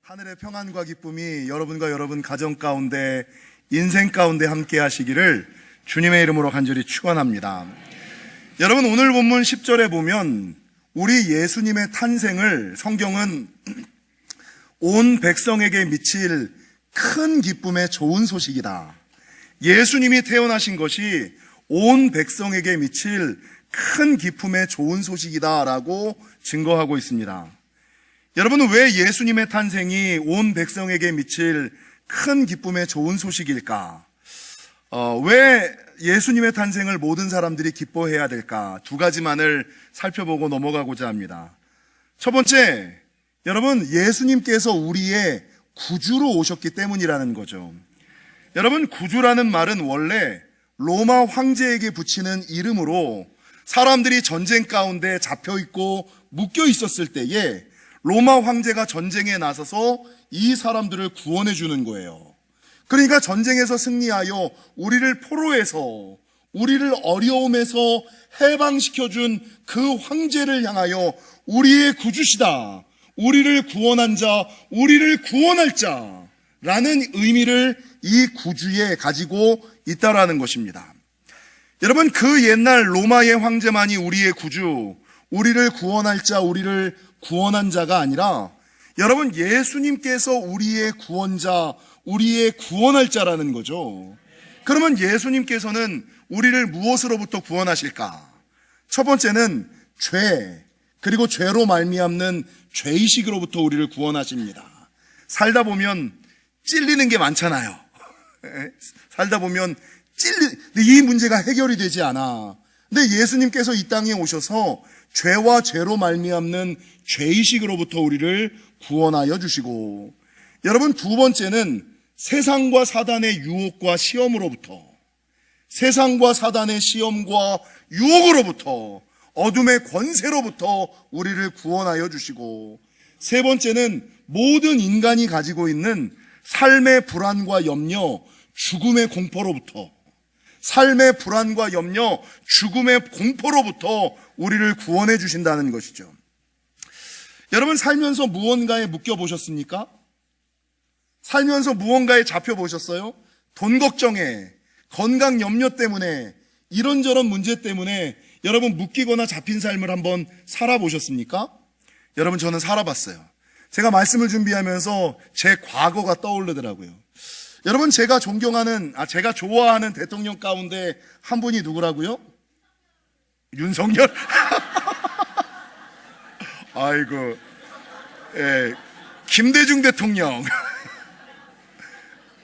하늘의 평안과 기쁨이 여러분과 여러분 가정 가운데, 인생 가운데 함께 하시기를 주님의 이름으로 간절히 축원합니다. 여러분, 오늘 본문 10절에 보면 우리 예수님의 탄생을 성경은 온 백성에게 미칠 큰 기쁨의 좋은 소식이다. 예수님이 태어나신 것이 온 백성에게 미칠 큰 기쁨의 좋은 소식이다라고 증거하고 있습니다. 여러분은 왜 예수님의 탄생이 온 백성에게 미칠 큰 기쁨의 좋은 소식일까? 왜 예수님의 탄생을 모든 사람들이 기뻐해야 될까? 두 가지만을 살펴보고 넘어가고자 합니다. 첫 번째, 여러분, 예수님께서 우리의 구주로 오셨기 때문이라는 거죠. 여러분, 구주라는 말은 원래 로마 황제에게 붙이는 이름으로 사람들이 전쟁 가운데 잡혀있고 묶여 있었을 때에 로마 황제가 전쟁에 나서서 이 사람들을 구원해 주는 거예요. 그러니까 전쟁에서 승리하여 우리를 포로에서, 우리를 어려움에서 해방시켜준 그 황제를 향하여 우리의 구주시다, 우리를 구원한 자, 우리를 구원할 자라는 의미를 이 구주에 가지고 있다라는 것입니다. 여러분, 그 옛날 로마의 황제만이 우리의 구주, 우리를 구원할 자, 우리를 구원한 자가 아니라 여러분, 예수님께서 우리의 구원자, 우리의 구원할 자라는 거죠. 그러면 예수님께서는 우리를 무엇으로부터 구원하실까? 첫 번째는 죄, 그리고 죄로 말미암는 죄의식으로부터 우리를 구원하십니다. 살다 보면 찔리는 게 많잖아요. 살다 보면 이 문제가 해결이 되지 않아. 근데 예수님께서 이 땅에 오셔서 죄와 죄로 말미암는 죄의식으로부터 우리를 구원하여 주시고, 여러분, 두 번째는 세상과 사단의 유혹과 시험으로부터, 세상과 사단의 시험과 유혹으로부터, 어둠의 권세로부터 우리를 구원하여 주시고, 세 번째는 모든 인간이 가지고 있는 삶의 불안과 염려, 죽음의 공포로부터, 삶의 불안과 염려, 죽음의 공포로부터 우리를 구원해 주신다는 것이죠. 여러분, 살면서 무언가에 묶여 보셨습니까? 살면서 무언가에 잡혀 보셨어요? 돈 걱정에, 건강 염려 때문에, 이런저런 문제 때문에 여러분 묶이거나 잡힌 삶을 한번 살아보셨습니까? 여러분, 저는 살아봤어요. 제가 말씀을 준비하면서 제 과거가 떠오르더라고요. 여러분, 제가 제가 좋아하는 대통령 가운데 한 분이 누구라고요? 윤석열? 아이고, 김대중 대통령.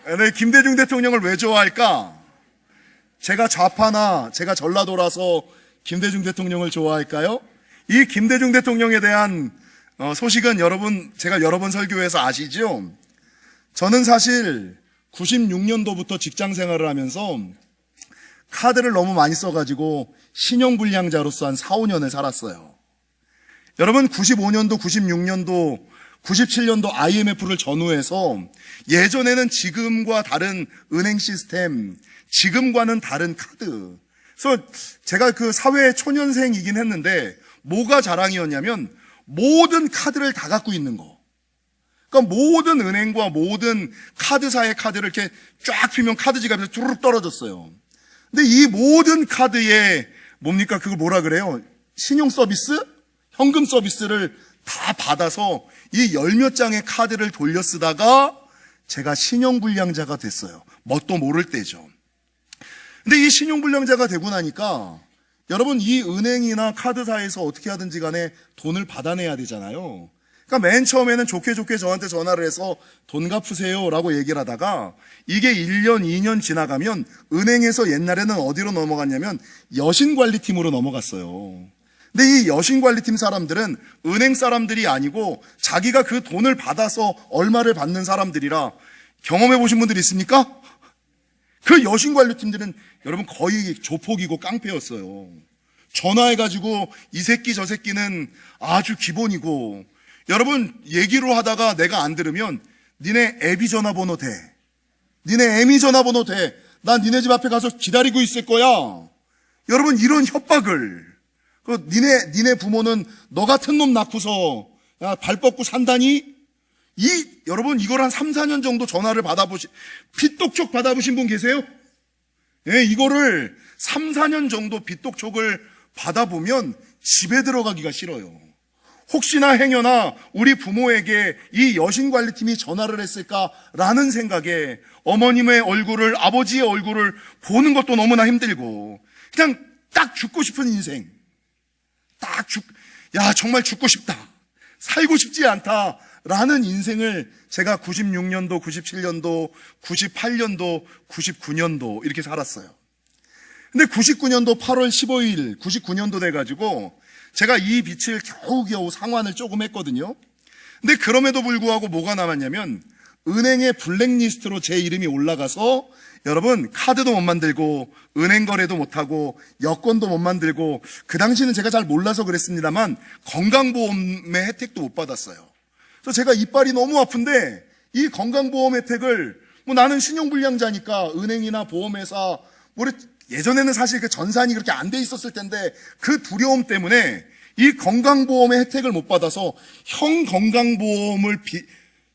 네, 김대중 대통령을 왜 좋아할까? 제가 좌파나 제가 전라도라서 김대중 대통령을 좋아할까요? 이 김대중 대통령에 대한 소식은 제가 여러 번 설교해서 아시죠? 저는 사실 96년도부터 직장 생활을 하면서 카드를 너무 많이 써가지고 신용불량자로서 한 4, 5년을 살았어요. 여러분, 95년도, 96년도, 97년도 IMF를 전후해서 예전에는 지금과 다른 은행 시스템, 지금과는 다른 카드. 그래서 제가 그 사회 초년생이긴 했는데 뭐가 자랑이었냐면 모든 카드를 다 갖고 있는 거. 그러니까 모든 은행과 모든 카드사의 카드를 이렇게 쫙 피면 카드 지갑에서 쭈르륵 떨어졌어요. 근데 이 모든 카드에 뭡니까? 그걸 뭐라 그래요? 신용 서비스? 현금 서비스를 다 받아서 이 열 몇 장의 카드를 돌려 쓰다가 제가 신용불량자가 됐어요. 뭣도 모를 때죠. 근데 이 신용불량자가 되고 나니까 여러분, 이 은행이나 카드사에서 어떻게 하든지 간에 돈을 받아내야 되잖아요. 그러니까 맨 처음에는 좋게 저한테 전화를 해서 돈 갚으세요 라고 얘기를 하다가 이게 1년, 2년 지나가면 은행에서 옛날에는 어디로 넘어갔냐면 여신관리팀으로 넘어갔어요. 근데 이 여신관리팀 사람들은 은행 사람들이 아니고 자기가 그 돈을 받아서 얼마를 받는 사람들이라, 경험해 보신 분들 있습니까? 그 여신관리팀들은 여러분 거의 조폭이고 깡패였어요. 전화해가지고 이 새끼 저 새끼는 아주 기본이고, 여러분 얘기로 하다가 내가 안 들으면 니네 애비 전화번호 대, 니네 애미 전화번호 대, 나 니네 집 앞에 가서 기다리고 있을 거야. 여러분, 이런 협박을, 니네 부모는 너 같은 놈 낳고서 발 뻗고 산다니? 여러분, 이걸 한 3, 4년 정도 전화를 빚독촉 받아보신 분 계세요? 예, 이거를 3, 4년 정도 빚독촉을 받아보면 집에 들어가기가 싫어요. 혹시나 행여나 우리 부모에게 이 여신관리팀이 전화를 했을까라는 생각에 어머님의 얼굴을, 아버지의 얼굴을 보는 것도 너무나 힘들고, 그냥 딱 죽고 싶은 인생. 정말 죽고 싶다. 살고 싶지 않다라는 인생을 제가 96년도, 97년도, 98년도, 99년도 이렇게 살았어요. 근데 99년도 8월 15일, 99년도 돼가지고 제가 이 빚을 겨우겨우 상환을 조금 했거든요. 근데 그럼에도 불구하고 뭐가 남았냐면 은행의 블랙리스트로 제 이름이 올라가서 여러분 카드도 못 만들고 은행 거래도 못하고 여권도 못 만들고, 그 당시는 제가 잘 몰라서 그랬습니다만 건강보험의 혜택도 못 받았어요. 그래서 제가 이빨이 너무 아픈데 이 건강보험 혜택을 나는 신용불량자니까 은행이나 보험회사 예전에는 사실 그 전산이 그렇게 안 돼 있었을 텐데 그 두려움 때문에 이 건강보험의 혜택을 못 받아서 형 건강보험을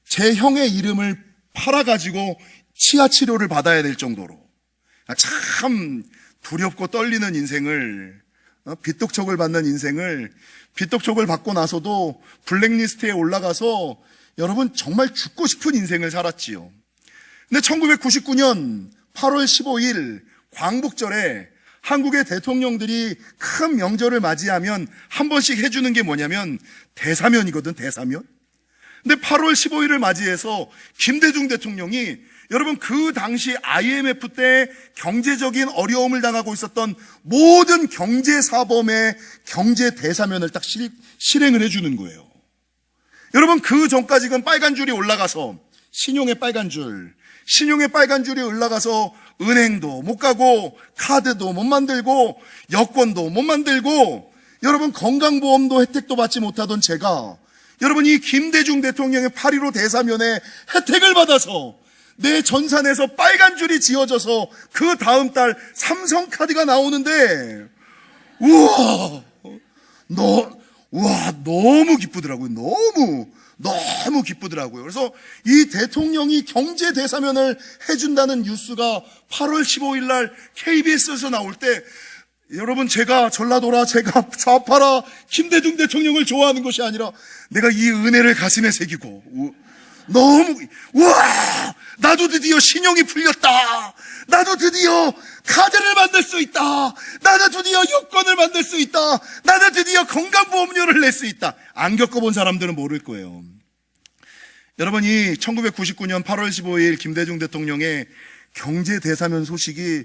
제 형의 이름을 팔아가지고 치아 치료를 받아야 될 정도로 참 두렵고 떨리는 인생을, 빚독촉을 받는 인생을, 빚독촉을 받고 나서도 블랙리스트에 올라가서 여러분 정말 죽고 싶은 인생을 살았지요. 근데 1999년 8월 15일 광복절에 한국의 대통령들이 큰 명절을 맞이하면 한 번씩 해주는 게 뭐냐면 대사면이거든, 대사면. 근데 8월 15일을 맞이해서 김대중 대통령이 여러분 그 당시 IMF 때 경제적인 어려움을 당하고 있었던 모든 경제사범의 경제 대사면을 딱 실행을 해주는 거예요. 여러분 그 전까지는 빨간 줄이 올라가서 신용의 빨간 줄이 올라가서 은행도 못 가고 카드도 못 만들고 여권도 못 만들고 여러분 건강보험도 혜택도 받지 못하던 제가 여러분 이 김대중 대통령의 8.15 대사면에 혜택을 받아서 내 전산에서 빨간 줄이 지어져서 그 다음 달 삼성카드가 나오는데 너무 기쁘더라고요. 너무 기쁘더라고요. 그래서 이 대통령이 경제 대사면을 해준다는 뉴스가 8월 15일 날 KBS에서 나올 때 여러분 제가 전라도라, 제가 좌파라 김대중 대통령을 좋아하는 것이 아니라 내가 이 은혜를 가슴에 새기고 나도 드디어 신용이 풀렸다. 나도 드디어 카드를 만들 수 있다. 나도 드디어 여권을 만들 수 있다. 나도 드디어 건강보험료를 낼 수 있다. 안 겪어본 사람들은 모를 거예요. 여러분 이 1999년 8월 15일 김대중 대통령의 경제대사면 소식이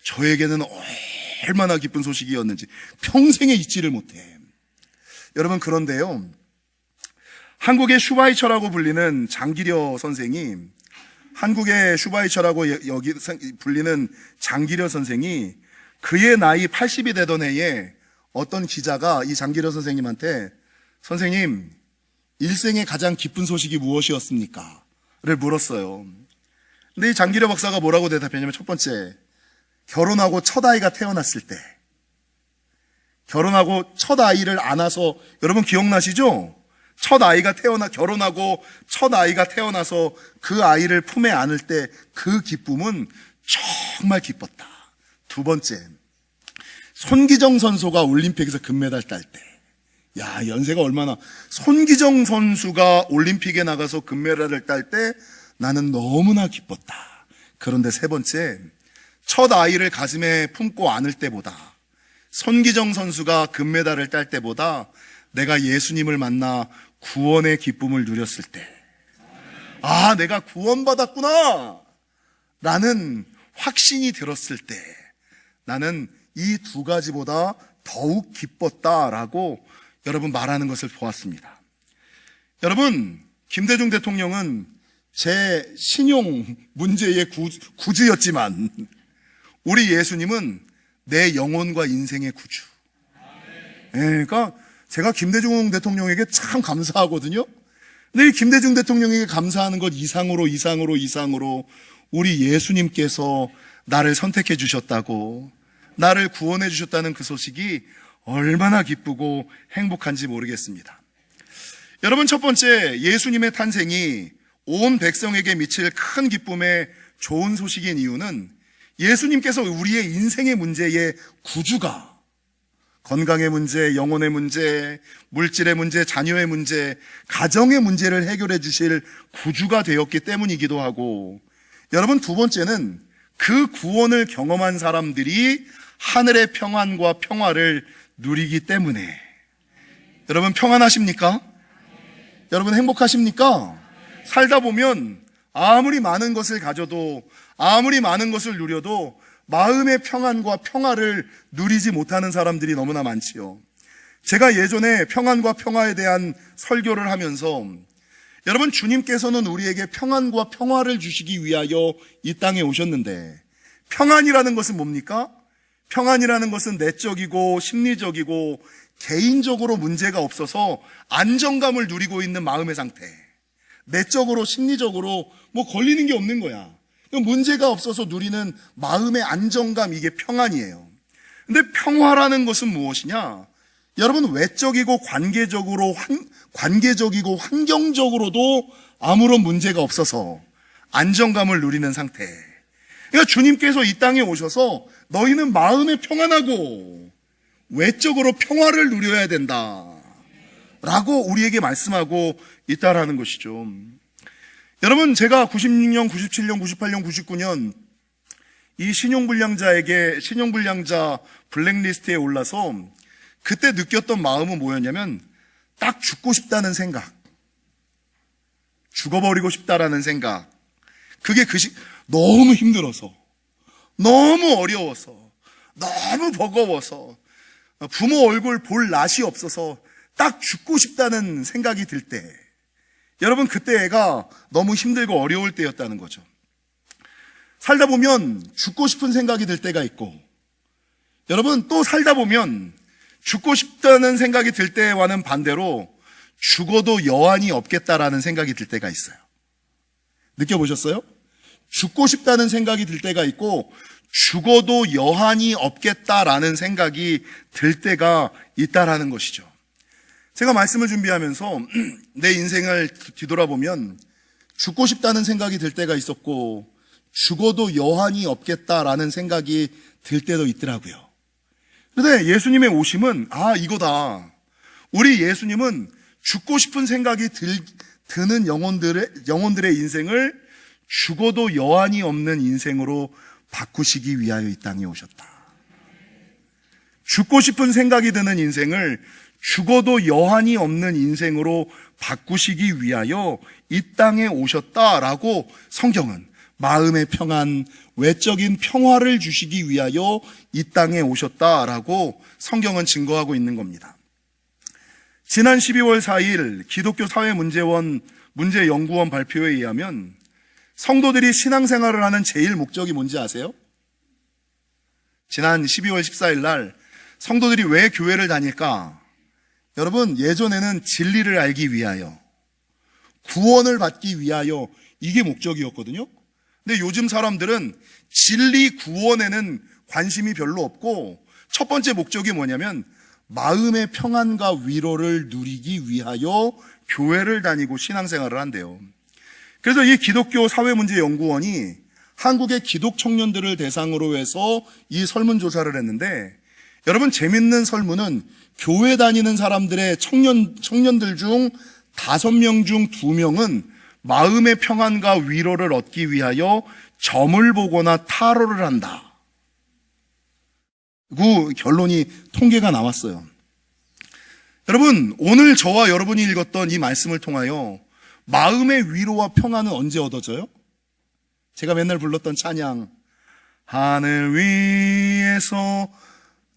저에게는 얼마나 기쁜 소식이었는지 평생에 잊지를 못해. 여러분 그런데요, 한국의 슈바이처라고 불리는 장기려 선생이, 한국의 슈바이처라고 여기 불리는 장기려 선생이 그의 나이 80이 되던 해에 어떤 기자가 이 장기려 선생님한테 선생님 일생의 가장 기쁜 소식이 무엇이었습니까? 를 물었어요. 근데 이 장기려 박사가 뭐라고 대답했냐면 첫 번째, 결혼하고 첫 아이가 태어났을 때, 결혼하고 첫 아이를 안아서, 여러분 기억나시죠? 결혼하고 첫 아이가 태어나서 그 아이를 품에 안을 때 그 기쁨은 정말 기뻤다. 두 번째, 손기정 선수가 올림픽에서 금메달 딸 때, 연세가 얼마나, 손기정 선수가 올림픽에 나가서 금메달을 딸 때 나는 너무나 기뻤다. 그런데 세 번째, 첫 아이를 가슴에 품고 안을 때보다, 손기정 선수가 금메달을 딸 때보다 내가 예수님을 만나 구원의 기쁨을 누렸을 때, 내가 구원받았구나 라는 확신이 들었을 때 나는 이 두 가지보다 더욱 기뻤다라고 여러분 말하는 것을 보았습니다. 여러분, 김대중 대통령은 제 신용 문제의 구주였지만 우리 예수님은 내 영혼과 인생의 구주. 그러니까 제가 김대중 대통령에게 참 감사하거든요. 근데 이 김대중 대통령에게 감사하는 것 이상으로 우리 예수님께서 나를 선택해 주셨다고, 나를 구원해 주셨다는 그 소식이 얼마나 기쁘고 행복한지 모르겠습니다. 여러분, 첫 번째, 예수님의 탄생이 온 백성에게 미칠 큰 기쁨의 좋은 소식인 이유는 예수님께서 우리의 인생의 문제의 구주가, 건강의 문제, 영혼의 문제, 물질의 문제, 자녀의 문제, 가정의 문제를 해결해 주실 구주가 되었기 때문이기도 하고, 여러분, 두 번째는 그 구원을 경험한 사람들이 하늘의 평안과 평화를 누리기 때문에. 여러분, 평안하십니까? 여러분, 행복하십니까? 살다 보면 아무리 많은 것을 가져도, 아무리 많은 것을 누려도 마음의 평안과 평화를 누리지 못하는 사람들이 너무나 많지요. 제가 예전에 평안과 평화에 대한 설교를 하면서, 여러분, 주님께서는 우리에게 평안과 평화를 주시기 위하여 이 땅에 오셨는데, 평안이라는 것은 뭡니까? 평안이라는 것은 내적이고 심리적이고 개인적으로 문제가 없어서 안정감을 누리고 있는 마음의 상태. 내적으로 심리적으로 뭐 걸리는 게 없는 거야. 문제가 없어서 누리는 마음의 안정감, 이게 평안이에요. 근데 평화라는 것은 무엇이냐? 여러분, 외적이고 관계적이고 환경적으로도 아무런 문제가 없어서 안정감을 누리는 상태. 그러니까 주님께서 이 땅에 오셔서 너희는 마음에 평안하고 외적으로 평화를 누려야 된다 라고 우리에게 말씀하고 있다라는 것이죠. 여러분, 제가 96년, 97년, 98년, 99년 이 신용불량자 블랙리스트에 올라서 그때 느꼈던 마음은 뭐였냐면, 딱 죽고 싶다는 생각, 죽어버리고 싶다라는 생각. 그게 너무 힘들어서, 너무 어려워서, 너무 버거워서, 부모 얼굴 볼 낯이 없어서 딱 죽고 싶다는 생각이 들 때, 여러분, 그때가 너무 힘들고 어려울 때였다는 거죠. 살다 보면 죽고 싶은 생각이 들 때가 있고, 여러분, 또 살다 보면 죽고 싶다는 생각이 들 때와는 반대로 죽어도 여한이 없겠다라는 생각이 들 때가 있어요. 느껴보셨어요? 죽고 싶다는 생각이 들 때가 있고, 죽어도 여한이 없겠다라는 생각이 들 때가 있다라는 것이죠. 제가 말씀을 준비하면서 내 인생을 뒤돌아보면 죽고 싶다는 생각이 들 때가 있었고, 죽어도 여한이 없겠다라는 생각이 들 때도 있더라고요. 그런데 예수님의 오심은 이거다. 우리 예수님은 죽고 싶은 생각이 드는 영혼들의 인생을 죽어도 여한이 없는 인생으로 바꾸시기 위하여 이 땅에 오셨다. 죽고 싶은 생각이 드는 인생을 죽어도 여한이 없는 인생으로 바꾸시기 위하여 이 땅에 오셨다라고 성경은 마음의 평안, 외적인 평화를 주시기 위하여 이 땅에 오셨다라고 성경은 증거하고 있는 겁니다. 지난 12월 4일 기독교 사회문제연구원 발표에 의하면 성도들이 신앙생활을 하는 제일 목적이 뭔지 아세요? 지난 12월 14일 날 성도들이 왜 교회를 다닐까? 여러분, 예전에는 진리를 알기 위하여, 구원을 받기 위하여, 이게 목적이었거든요. 근데 요즘 사람들은 진리 구원에는 관심이 별로 없고, 첫 번째 목적이 뭐냐면 마음의 평안과 위로를 누리기 위하여 교회를 다니고 신앙생활을 한대요. 그래서 이 기독교 사회문제연구원이 한국의 기독 청년들을 대상으로 해서 이 설문조사를 했는데, 여러분, 재밌는 설문은 교회 다니는 사람들의 청년들 중 5명 중 2명은 마음의 평안과 위로를 얻기 위하여 점을 보거나 타로를 한다. 그 결론이, 통계가 나왔어요. 여러분, 오늘 저와 여러분이 읽었던 이 말씀을 통하여 마음의 위로와 평안은 언제 얻어져요? 제가 맨날 불렀던 찬양, 하늘 위에서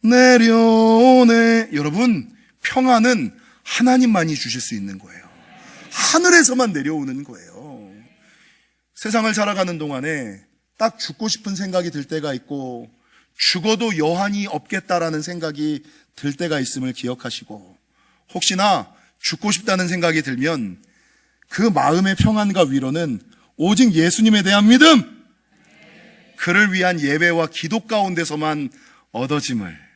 내려오네. 여러분, 평안은 하나님만이 주실 수 있는 거예요. 하늘에서만 내려오는 거예요. 세상을 살아가는 동안에 딱 죽고 싶은 생각이 들 때가 있고, 죽어도 여한이 없겠다라는 생각이 들 때가 있음을 기억하시고, 혹시나 죽고 싶다는 생각이 들면 그 마음의 평안과 위로는 오직 예수님에 대한 믿음, 그를 위한 예배와 기도 가운데서만 얻어짐을.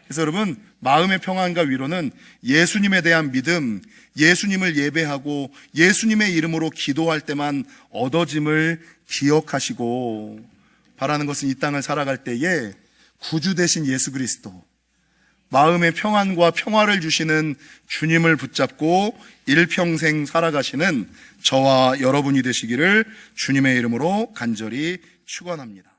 그래서 여러분, 마음의 평안과 위로는 예수님에 대한 믿음, 예수님을 예배하고 예수님의 이름으로 기도할 때만 얻어짐을 기억하시고, 바라는 것은 이 땅을 살아갈 때에 구주 되신 예수 그리스도, 마음의 평안과 평화를 주시는 주님을 붙잡고 일평생 살아가시는 저와 여러분이 되시기를 주님의 이름으로 간절히 축원합니다.